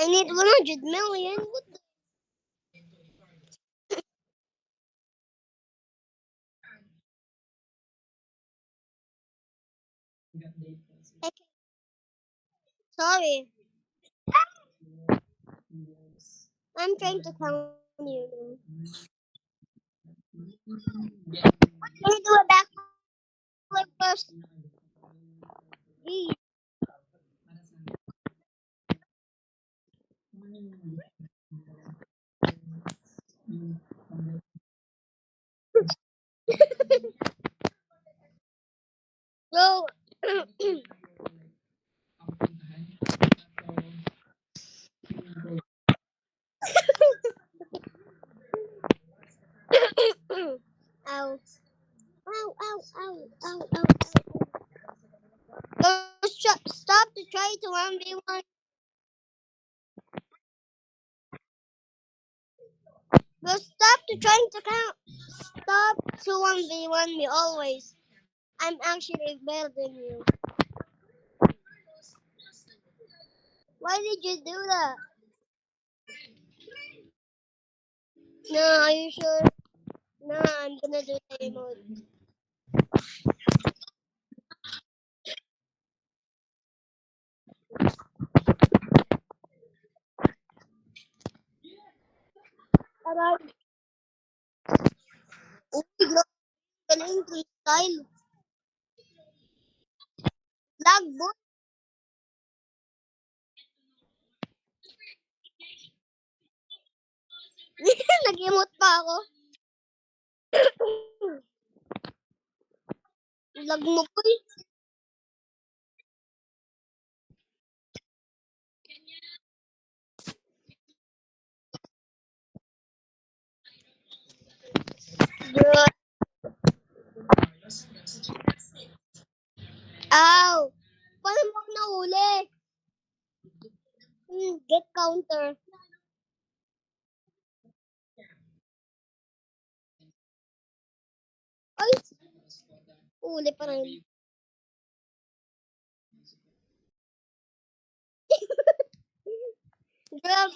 I need 100 million. What the? Heck? Sorry. I'm trying to count you now. Can you do a backflip first? Please. So, ow. Ow, ow, ow, ow, ow, ow. Stop to try to 1v1. Go stop to trying to count. Stop to 1v1 me always. I'm actually better than you. Why did you do that? No, are you sure? No, I'm gonna do the emote. Alright. Uy, galing freestyle. Lagbot. Nag-emote pa ako. Lag mo po eh. Bro. Ow! Paano mo ako nahuli? Get counter. Ay! Huli pa rin. Grab